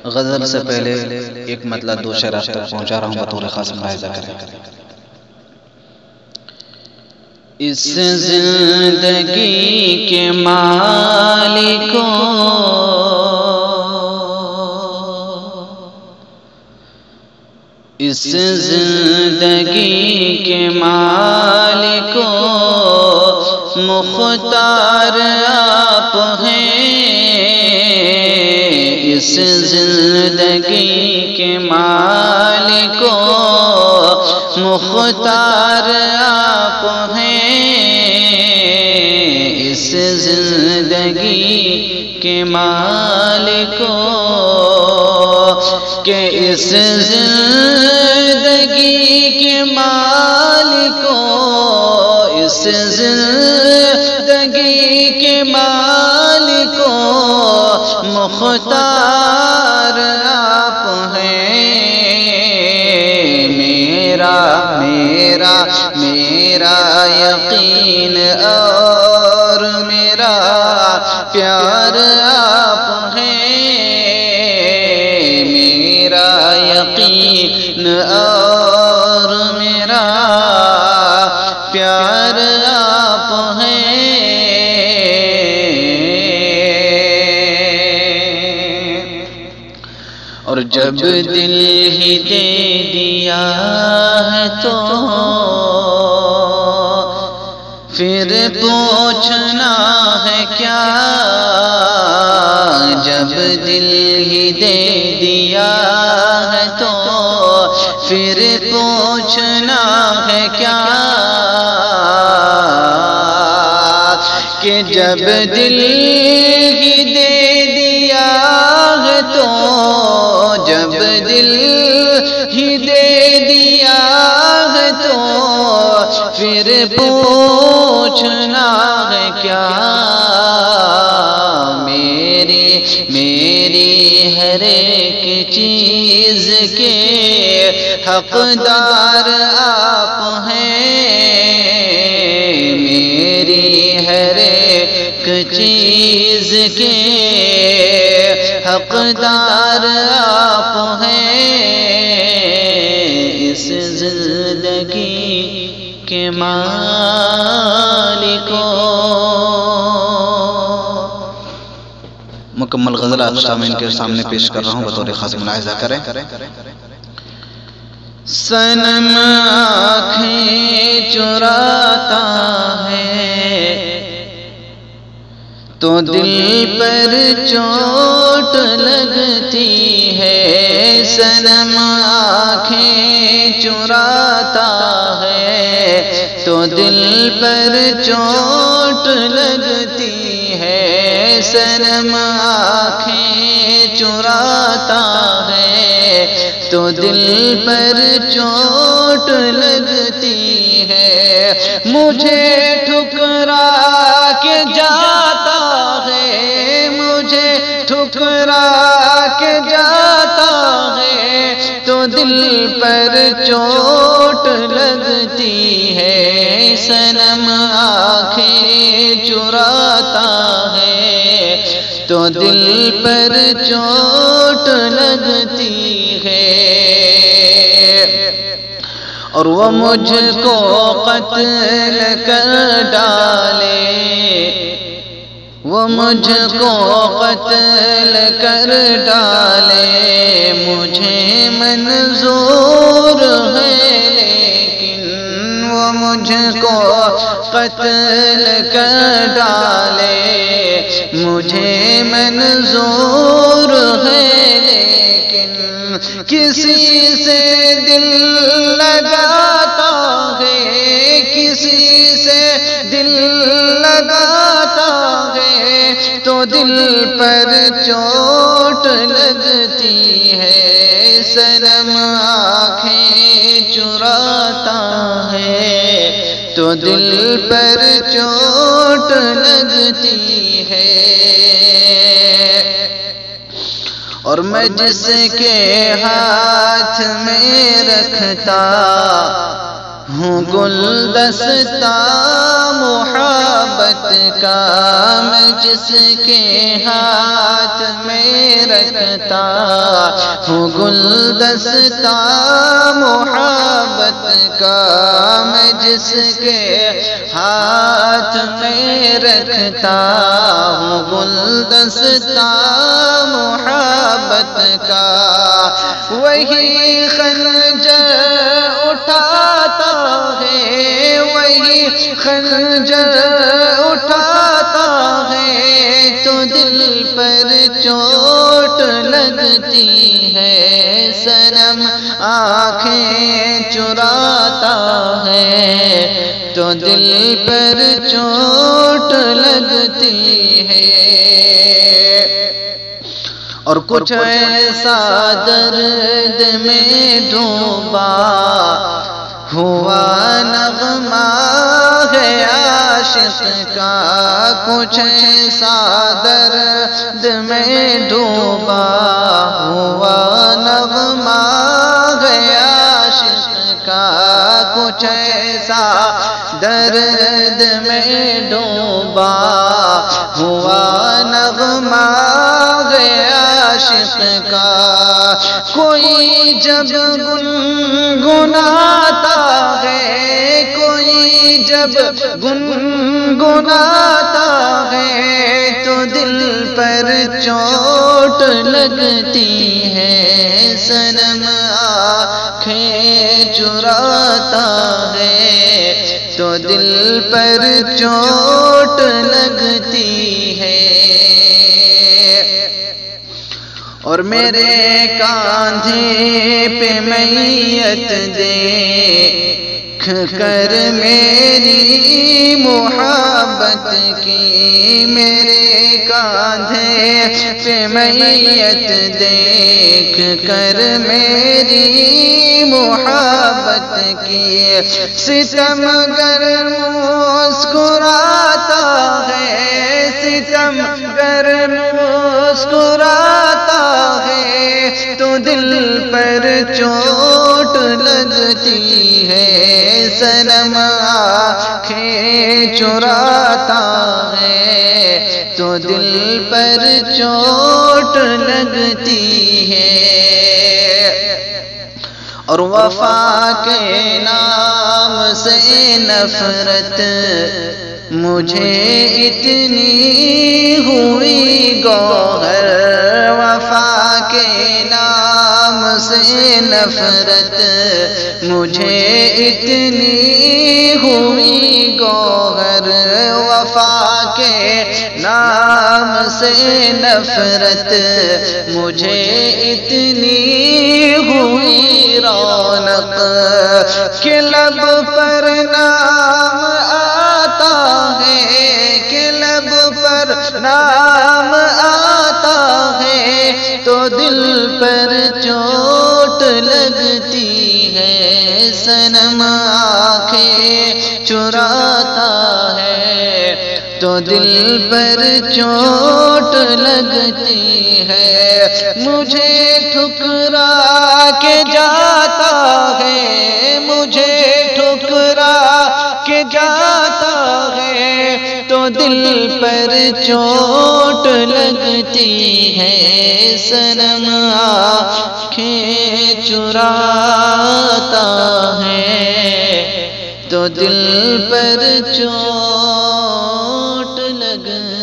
غزل سے پہلے ایک مطلب دو شعر آپ تک پہنچا رہا ہوں بطور خاص ملاحظہ کریں۔ اس زندگی کے مالکوں، اس زندگی کے مالکوں، مختار آپ ہیں۔ اس زندگی کے مالکوں، مختار آپ ہیں۔ اس زندگی کے مالکوں، کہ اس زندگی کے مالکوں، اس زندگی کے مالکوں، مختار آپ ہیں۔ میرا یقین اور میرا پیار آپ ہیں۔ میرا یقین اور میرا پیار آپ ہیں۔ اور جب دل ہی دے دیا ہے تو پھر پوچھنا ہے کیا؟ جب دل ہی دے دیا ہے تو پھر پوچھنا ہے کیا؟ کہ جب دل ہی دے دیا ہے تو، جب دل ہی دے دیا ہے تو پھر پوچھنا ہے کیا؟ میری ہر ایک چیز کے حقدار آپ ہیں۔ میری ہر ایک چیز کے حقدار آپ ہیں۔ اس زندگی کے مالکوں۔ مکمل غزل آپ سامعین کے سامنے پیش کر رہا ہوں بطور خاص ملاحظہ کریں۔ صنم آنکھیں چراتا ہے تو دل پر چوٹ لگتی ہے۔ صنم آنکھیں چراتا ہے تو دل پر چوٹ لگتی ہے۔ صنم آنکھیں چراتا ہے تو دل پر چوٹ لگتی ہے۔ مجھے ٹھکرا کے جاتا ہے، مجھے ٹھکرا کے جاتا ہے تو دل پر چوٹ لگتی ہے۔ صنم آنکھیں چراتا ہے تو دل پر چوٹ لگتی ہے۔ اور وہ مجھ کو قتل کر ڈالے، وہ مجھ کو قتل کر ڈالے، مجھے منظور ہے لیکن وہ مجھ کو قتل کر ڈالے، مجھے منظور ہے لیکن کسی سے دل لگاتا ہے، کسی سے دل لگاتا ہے تو دل پر چوٹ لگتی ہے۔ صنم آنکھیں چراتا ہے تو دل پر چوٹ لگتی ہے۔ اور میں جس کے ہاتھ میں رکھتا ہوں گلدستہ محبت کا، میں جس کے ہاتھ میں رکھتا ہوں گلدستہ محبت کا میں جس کے ہاتھ میں رکھتا ہوں گلدستہ محبت کا وہی خنجر اٹھاتا ہے وہی خنجر اٹھاتا ہے تو دل پر چوٹ لگتی ہے صنم آنکھیں چراتا ہے تو دل پر چوٹ لگتی ہے اور کچھ ایسا درد میں ڈوبا ہوا نغمہ ہے عاشق کا کچھ ایسا درد میں ڈوبا ہوا نغمہ ہے عاشق کا کچھ ایسا درد میں ڈوبا ہوا نغمہ ہے عاشق کا کوئی جب گنگناتا ہے کوئی جب گنگناتا ہے تو دل پر چوٹ لگتی ہے صنم آنکھیں چراتا ہے تو دل پر چوٹ لگتی ہے اور میرے کاندھے پہ میت دیکھ کر میری محبت کی میرے کاندھے پہ میت دیکھ کر میری محبت کی ستمگر مسکراتا ہے ستمگر مسکراتا ہے تو دل پر چوٹ لگتی ہے صنم آنکھیں چراتا ہے تو دل پر چوٹ لگتی ہے اور وفا کے نام سے نفرت مجھے اتنی ہوئی گوہر وفا کے نام سے نفرت مجھے اتنی ہوئی گوہر وفا کے نام سے نفرت مجھے اتنی ہوئی رونق کہ لب پر نام آتا ہے کہ لب پر نام آتا ہے تو دل پر چوٹ لگتی ہے صنم آنکھیں چراتا ہے تو دل پر چوٹ لگتی ہے مجھے ٹھکرا کے جاتا ہے مجھے ٹھکرا کے جاتا ہے تو دل پر چوٹ لگتی ہے صنم آنکھیں چراتا ہے تو دل پر چوٹ لگتی